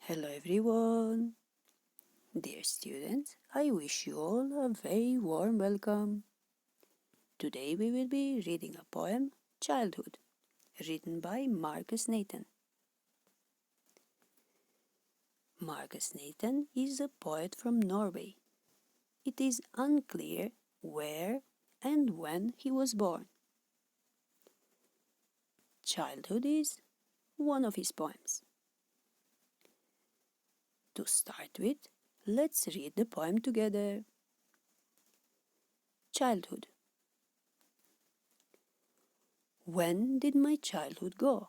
Hello everyone! Dear students, I wish you all a very warm welcome. Today we will be reading a poem, Childhood, written by Markus Natten. Markus Natten is a poet from Norway. It is unclear where and when he was born. Childhood is one of his poems. To start with, let's read the poem together. Childhood. When did my childhood go?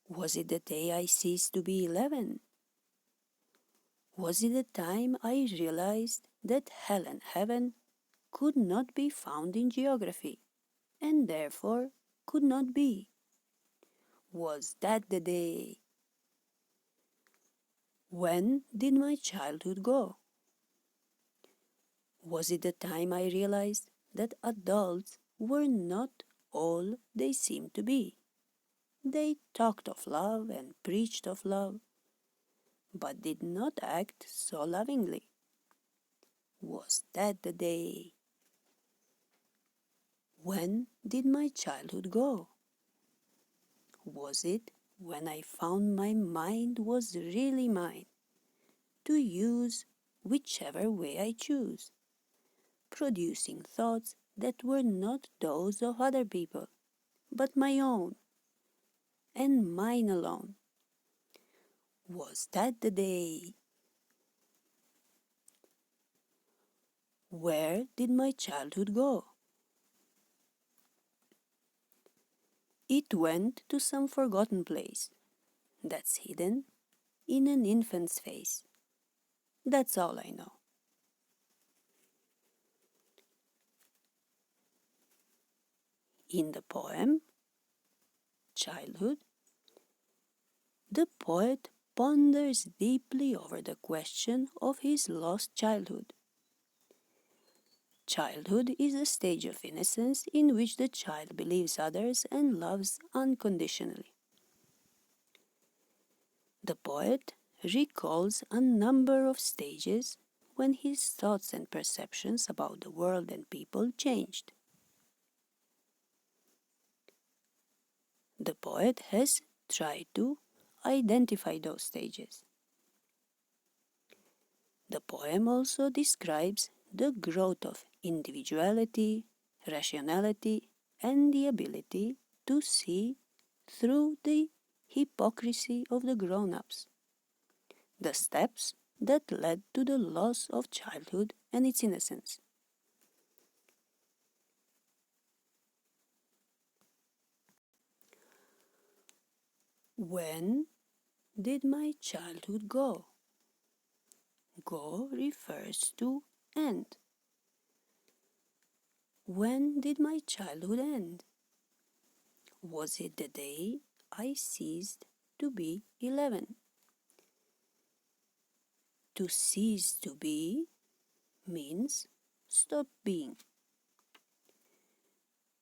Was it the day I ceased to be 11? Was it the time I realized that hell and heaven could not be found in geography, and therefore could not be? Was that the day? When did my childhood go? Was it the time I realized that adults were not all they seemed to be? They talked of love and preached of love, but did not act so lovingly. Was that the day? When did my childhood go? Was it when I found my mind was really mine, to use whichever way I choose, producing thoughts that were not those of other people, but my own, and mine alone? Was that the day? Where did my childhood go? It went to some forgotten place that's hidden in an infant's face. That's all I know. In the poem, Childhood, the poet ponders deeply over the question of his lost childhood. Childhood is a stage of innocence in which the child believes others and loves unconditionally. The poet recalls a number of stages when his thoughts and perceptions about the world and people changed. The poet has tried to identify those stages. The poem also describes the growth of individuality, rationality, and the ability to see through the hypocrisy of the grown-ups, the steps that led to the loss of childhood and its innocence. When did my childhood go? Go refers to end. When did my childhood end? Was it the day I ceased to be 11? To cease to be means stop being.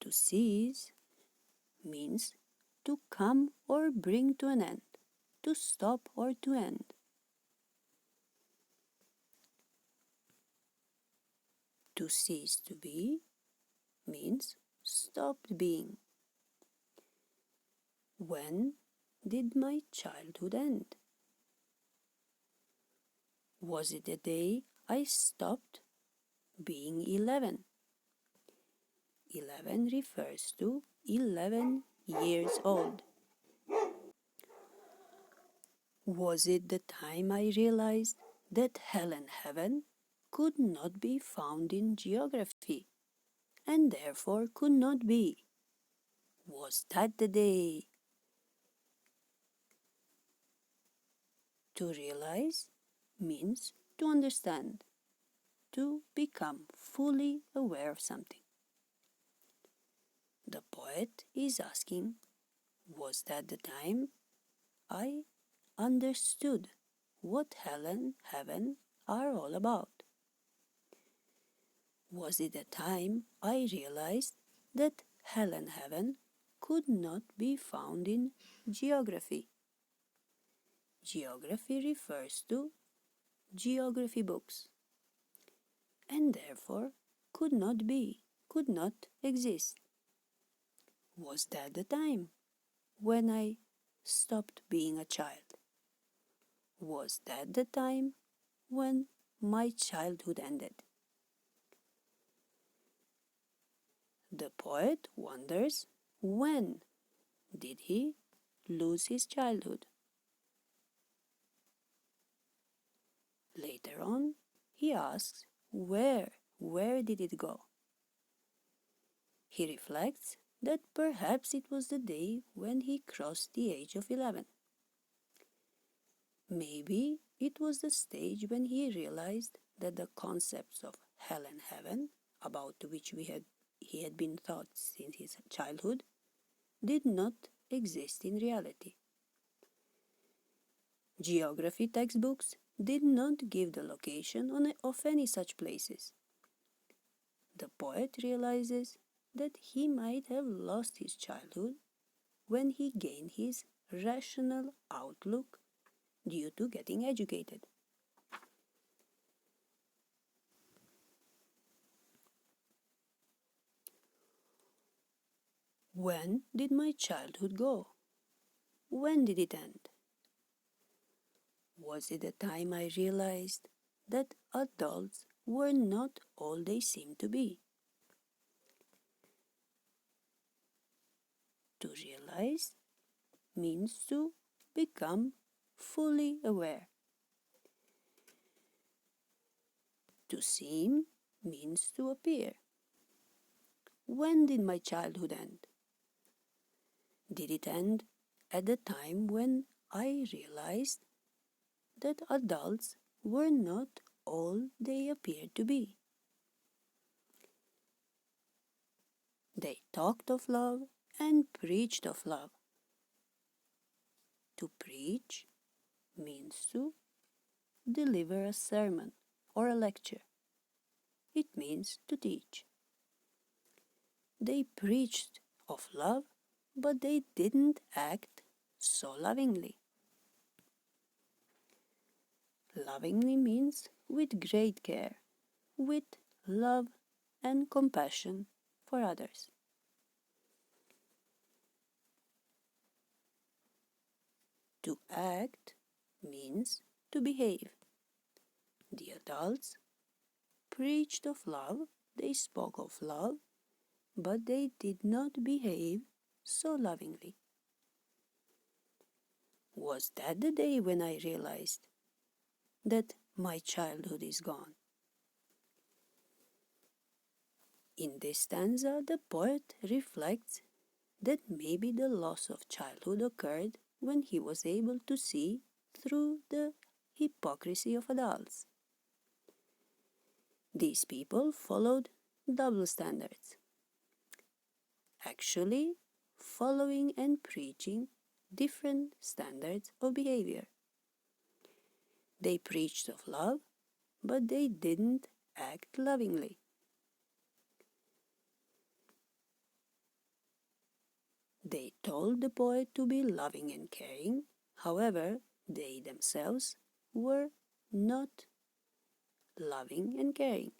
To cease means to come or bring to an end, to stop or to end. To cease to be means stopped being. When did my childhood end? Was it the day I stopped being 11? 11 refers to 11 years old. Was it the time I realized that hell and heaven could not be found in geography, and therefore could not be? Was that the day? To realize means to understand, to become fully aware of something. The poet is asking, was that the time I understood what hell and heaven are all about? Was it the time I realized that hell and heaven could not be found in geography? Geography refers to geography books, and therefore could not exist. Was that the time when I stopped being a child? Was that the time when my childhood ended? The poet wonders, when did he lose his childhood? Later on, he asks, where did it go? He reflects that perhaps it was the day when he crossed the age of 11. Maybe it was the stage when he realized that the concepts of hell and heaven, about which he had been taught since his childhood, did not exist in reality. Geography textbooks did not give the location of any such places. The poet realizes that he might have lost his childhood when he gained his rational outlook due to getting educated. When did my childhood go? When did it end? Was it the time I realized that adults were not all they seemed to be? To realize means to become fully aware. To seem means to appear. When did my childhood end? Did it end at the time when I realized that adults were not all they appeared to be? They talked of love and preached of love. To preach means to deliver a sermon or a lecture. It means to teach. They preached of love, but they didn't act so lovingly. Lovingly means with great care, with love and compassion for others. To act means to behave. The adults preached of love, they spoke of love, but they did not behave so lovingly. Was that the day when I realized that my childhood is gone? In this stanza, the poet reflects that maybe the loss of childhood occurred when he was able to see through the hypocrisy of adults. These people followed double standards, actually following and preaching different standards of behavior. They preached of love, but they didn't act lovingly. They told the poet to be loving and caring, however, they themselves were not loving and caring.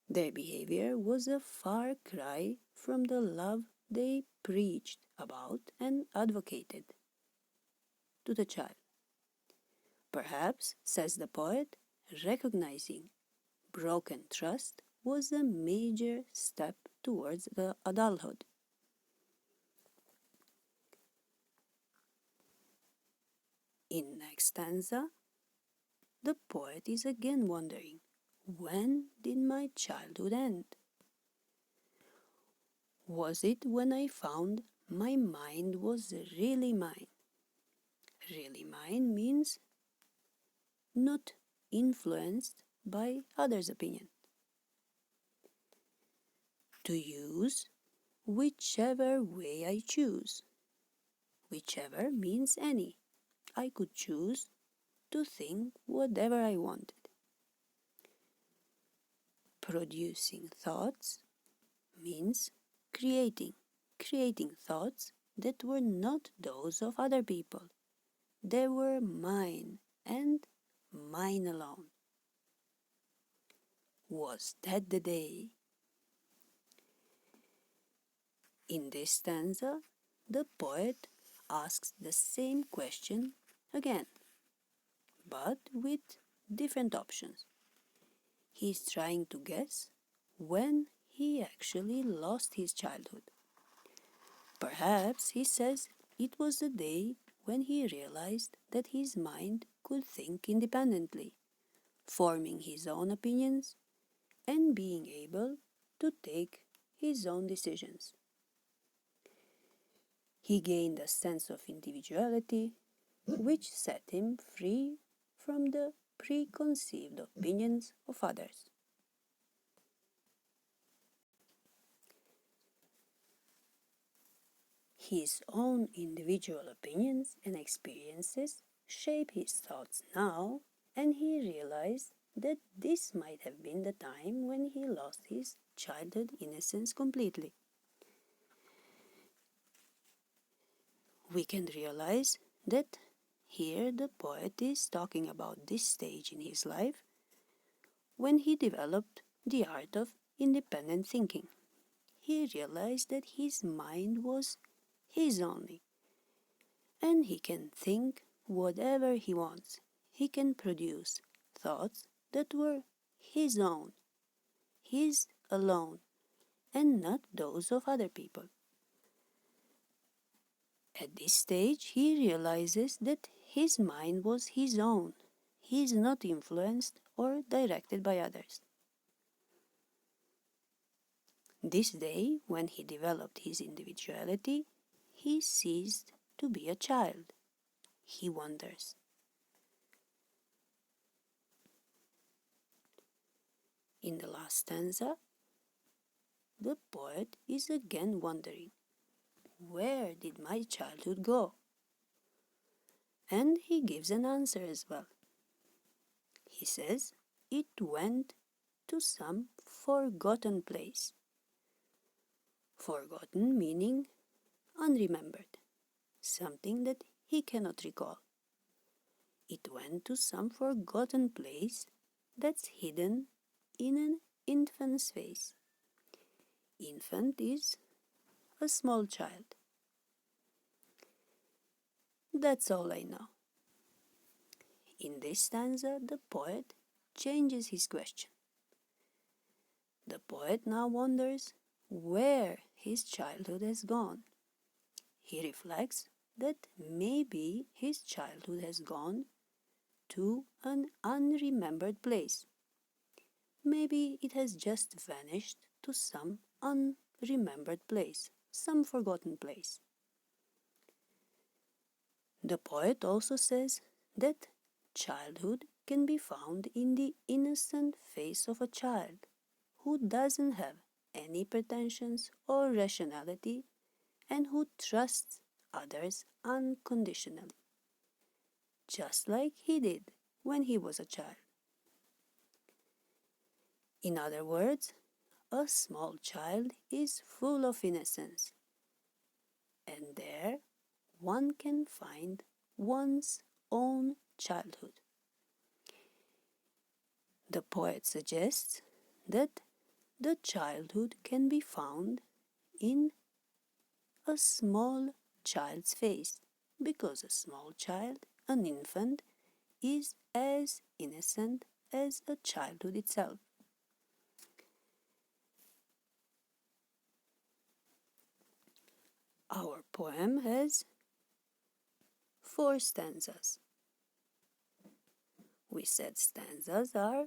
Their behavior was a far cry from the love they preached about and advocated to the child. Perhaps, says the poet, recognizing broken trust was a major step towards the adulthood. In next stanza, the poet is again wondering, when did my childhood end? Was it when I found my mind was really mine? Really mine means not influenced by others' opinion. To use whichever way I choose. Whichever means any. I could choose to think whatever I wanted. Producing thoughts means creating thoughts that were not those of other people, they were mine and mine alone. Was that the day? In this stanza, the poet asks the same question again, but with different options. He's trying to guess when he actually lost his childhood. Perhaps he says it was the day when he realized that his mind could think independently, forming his own opinions and being able to take his own decisions. He gained a sense of individuality, which set him free from the preconceived opinions of others. His own individual opinions and experiences shape his thoughts now, and he realized that this might have been the time when he lost his childhood innocence completely. We can realize that here the poet is talking about this stage in his life when he developed the art of independent thinking. He realized that his mind was his only, and he can think whatever he wants. He can produce thoughts that were his own, his alone, and not those of other people. At this stage, he realizes that his mind was his own. He is not influenced or directed by others. This day, when he developed his individuality, he ceased to be a child. He wonders. In the last stanza, the poet is again wondering, where did my childhood go? And he gives an answer as well. He says, it went to some forgotten place. Forgotten meaning unremembered, something that he cannot recall. It went to some forgotten place that's hidden in an infant's face. Infant is a small child. That's all I know. In this stanza, the poet changes his question. The poet now wonders where his childhood has gone. He reflects that maybe his childhood has gone to an unremembered place. Maybe it has just vanished to some unremembered place, some forgotten place. The poet also says that childhood can be found in the innocent face of a child who doesn't have any pretensions or rationality and who trusts others unconditionally, just like he did when he was a child. In other words, a small child is full of innocence, and there one can find one's own childhood. The poet suggests that the childhood can be found in a small child's face, because a small child, an infant, is as innocent as a childhood itself. Our poem has 4 stanzas. We said stanzas are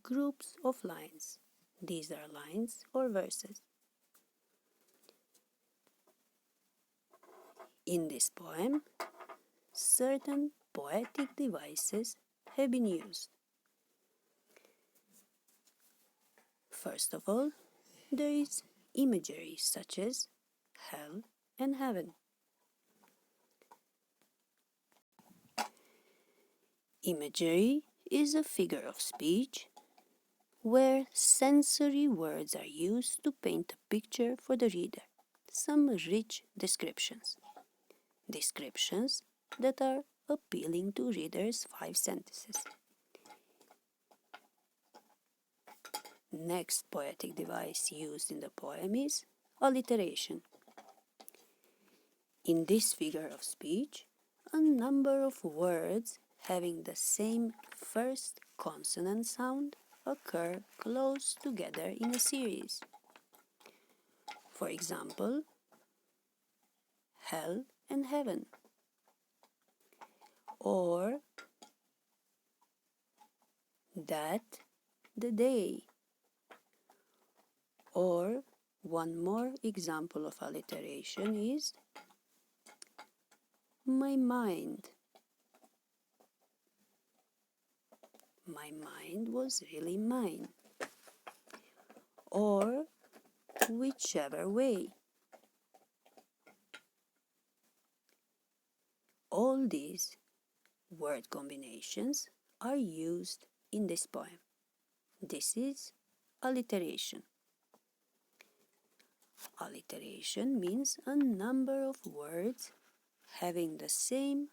groups of lines. These are lines or verses. In this poem, certain poetic devices have been used. First of all, there is imagery such as hell and heaven. Imagery is a figure of speech where sensory words are used to paint a picture for the reader, some rich descriptions. Descriptions that are appealing to readers' 5 sentences. Next poetic device used in the poem is alliteration. In this figure of speech, a number of words having the same first consonant sound occur close together in a series. For example, hell and heaven, or that, the day, or one more example of alliteration is my mind. My mind was really mine. Or whichever way. All these word combinations are used in this poem. This is alliteration. Alliteration means a number of words having the same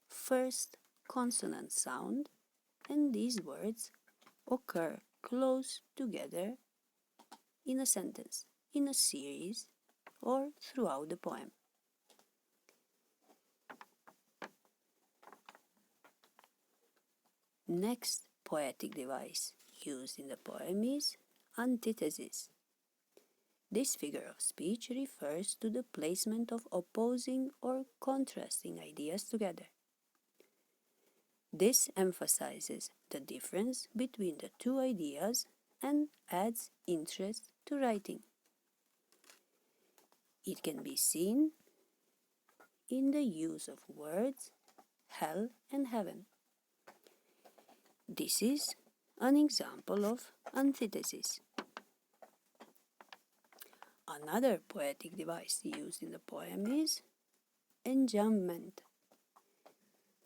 first consonant sound, and these words occur close together in a sentence, in a series, or throughout the poem. Next poetic device used in the poem is antithesis. This figure of speech refers to the placement of opposing or contrasting ideas together. This emphasizes the difference between the two ideas and adds interest to writing. It can be seen in the use of words hell and heaven. This is an example of antithesis. Another poetic device used in the poem is enjambment.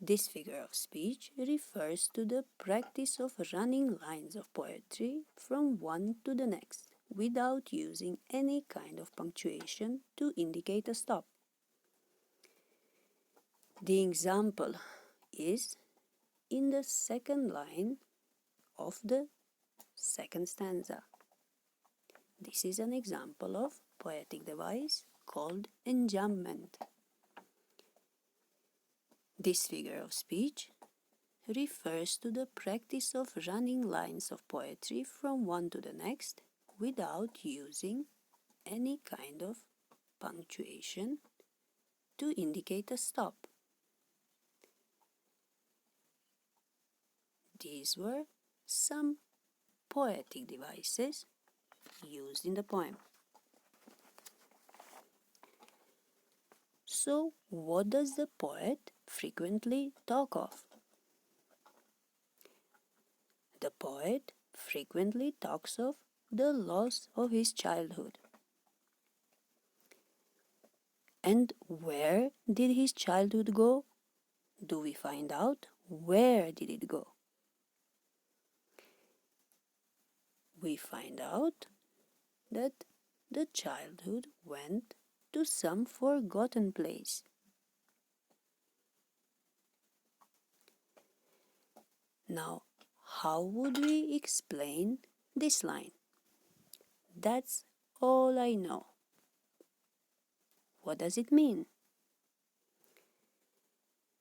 This figure of speech refers to the practice of running lines of poetry from one to the next without using any kind of punctuation to indicate a stop. The example is in the second line of the second stanza. This is an example of poetic device called enjambment. This figure of speech refers to the practice of running lines of poetry from one to the next without using any kind of punctuation to indicate a stop. These were some poetic devices used in the poem. So, what does the poet frequently talk of? The poet frequently talks of the loss of his childhood. And where did his childhood go? Do we find out where did it go? We find out that the childhood went to some forgotten place. Now, how would we explain this line? That's all I know. What does it mean?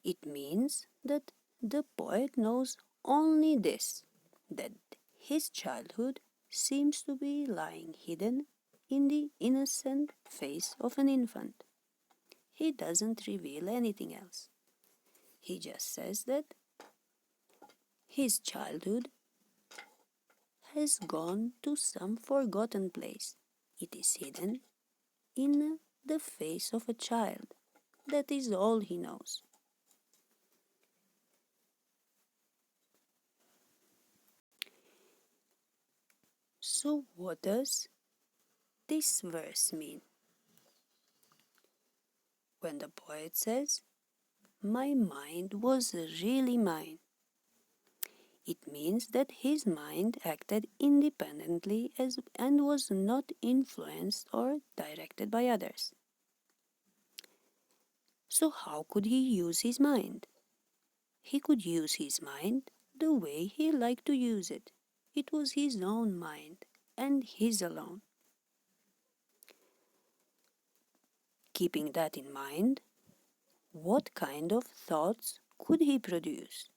It means that the poet knows only this, that his childhood seems to be lying hidden in the innocent face of an infant. He doesn't reveal anything else. He just says that his childhood has gone to some forgotten place. It is hidden in the face of a child. That is all he knows. So what does this verse mean? When the poet says, "My mind was really mine," it means that his mind acted independently and was not influenced or directed by others. So how could he use his mind? He could use his mind the way he liked to use it. It was his own mind, and his alone. Keeping that in mind, what kind of thoughts could he produce?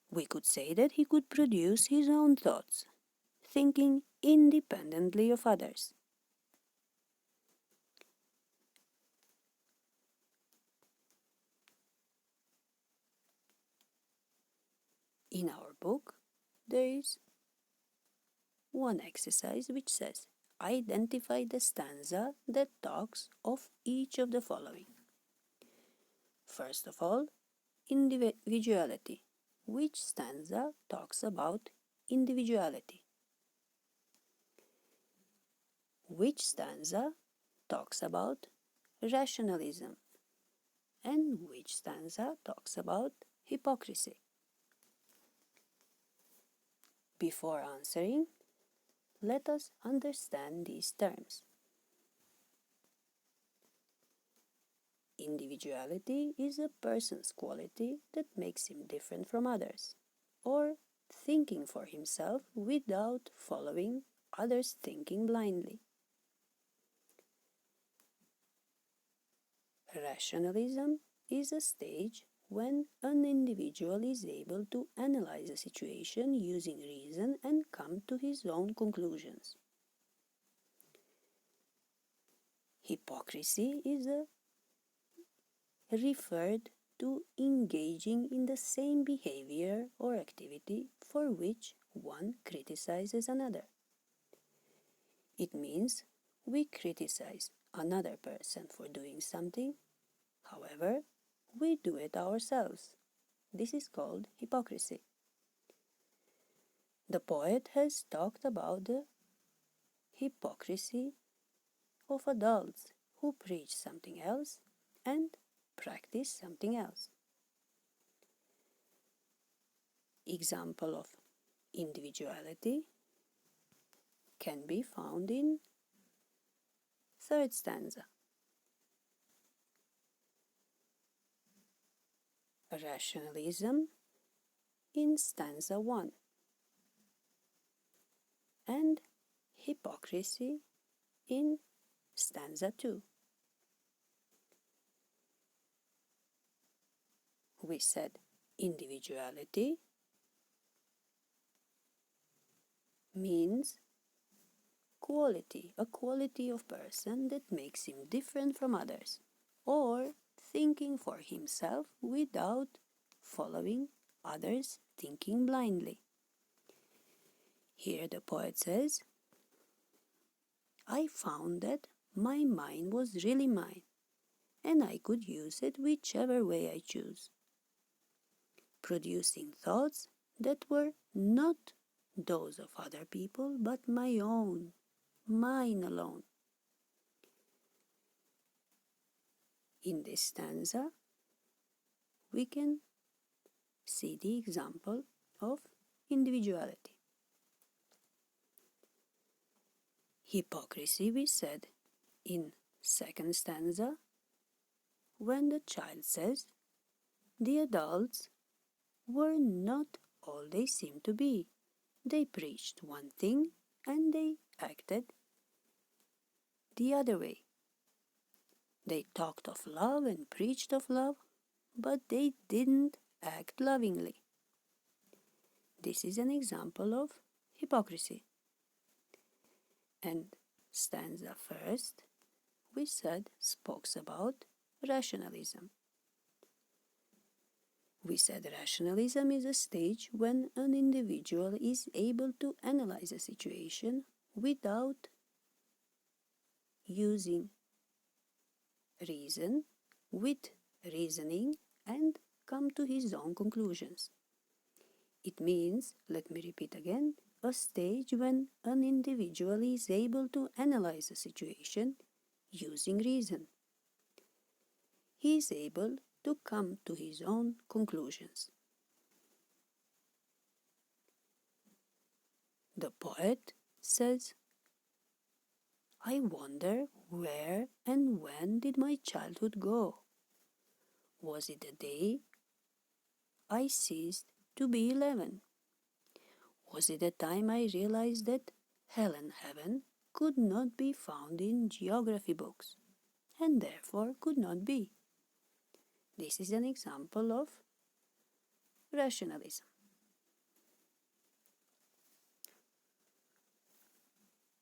We could say that he could produce his own thoughts, thinking independently of others. In our book, there is one exercise which says, identify the stanza that talks of each of the following. First of all, individuality. Which stanza talks about individuality? Which stanza talks about rationalism? And which stanza talks about hypocrisy? Before answering, let us understand these terms. Individuality is a person's quality that makes him different from others, or thinking for himself without following others' thinking blindly. Rationalism is a stage when an individual is able to analyze a situation using reason and come to his own conclusions. Hypocrisy is referred to engaging in the same behavior or activity for which one criticizes another. It means we criticize another person for doing something, however, we do it ourselves. This is called hypocrisy. The poet has talked about the hypocrisy of adults who preach something else and practice something else. Example of individuality can be found in third stanza. Rationalism in stanza 1 and hypocrisy in stanza 2. We said individuality means quality, a quality of person that makes him different from others, or thinking for himself without following others' thinking blindly. Here the poet says, I found that my mind was really mine, and I could use it whichever way I choose, producing thoughts that were not those of other people, but my own, mine alone. In this stanza, we can see the example of individuality. Hypocrisy, we said in second stanza, when the child says, the adults were not all they seemed to be. They preached one thing and they acted the other way. They talked of love and preached of love, but they didn't act lovingly. This is an example of hypocrisy. And stanza first, we said, speaks about rationalism. We said rationalism is a stage when an individual is able to analyze a situation without using reason, with reasoning, and come to his own conclusions. It means, let me repeat again, a stage when an individual is able to analyze a situation using reason. He is able to come to his own conclusions. The poet says, I wonder where and when did my childhood go? Was it the day I ceased to be 11? Was it the time I realized that hell and heaven could not be found in geography books and therefore could not be? This is an example of rationalism.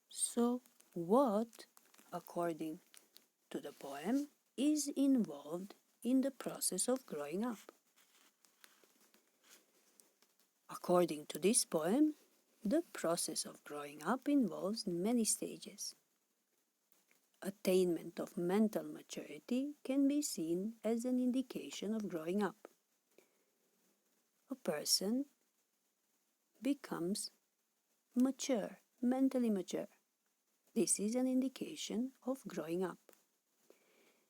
So, what, according to the poem, is involved in the process of growing up? According to this poem, the process of growing up involves many stages. Attainment of mental maturity can be seen as an indication of growing up. A person becomes mature, mentally mature. This is an indication of growing up.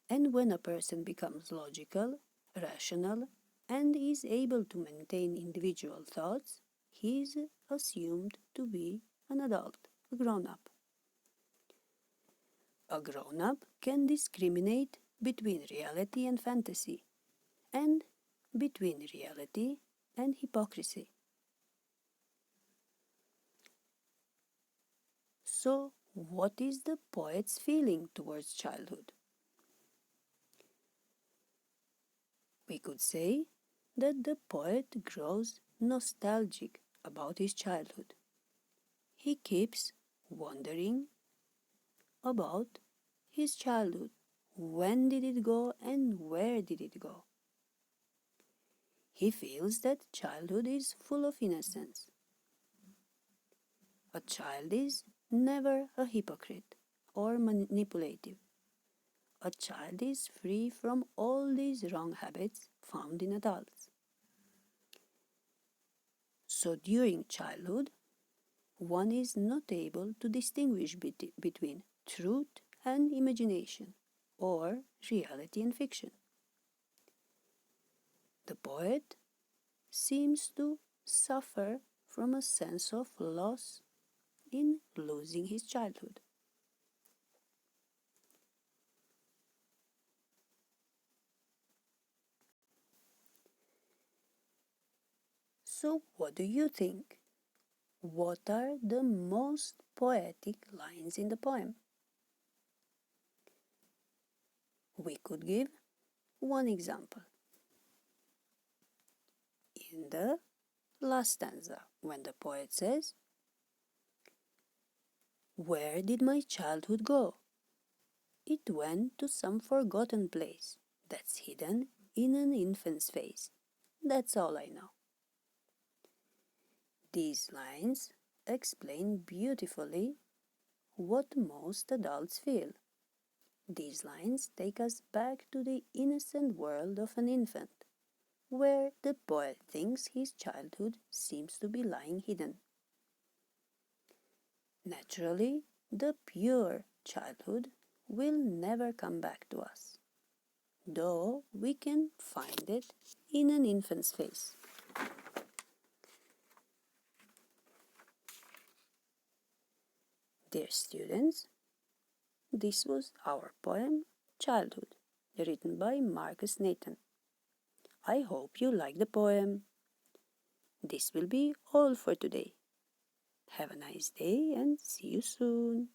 And when a person becomes logical, rational, and is able to maintain individual thoughts, he is assumed to be an adult, a grown-up. A grown-up can discriminate between reality and fantasy, and between reality and hypocrisy. So, what is the poet's feeling towards childhood? We could say that the poet grows nostalgic about his childhood. He keeps wondering about his childhood. When did it go and where did it go? He feels that childhood is full of innocence. A child is never a hypocrite or manipulative. A child is free from all these wrong habits found in adults. So during childhood, one is not able to distinguish between truth and imagination, or reality and fiction. The poet seems to suffer from a sense of loss in losing his childhood. So, what do you think? What are the most poetic lines in the poem? We could give one example. In the last stanza, when the poet says, "Where did my childhood go? It went to some forgotten place that's hidden in an infant's face. That's all I know." These lines explain beautifully what most adults feel. These lines take us back to the innocent world of an infant, where the poet thinks his childhood seems to be lying hidden. Naturally, the pure childhood will never come back to us, though we can find it in an infant's face. Dear students, this was our poem, Childhood, written by Markus Natten. I hope you like the poem. This will be all for today. Have a nice day and see you soon.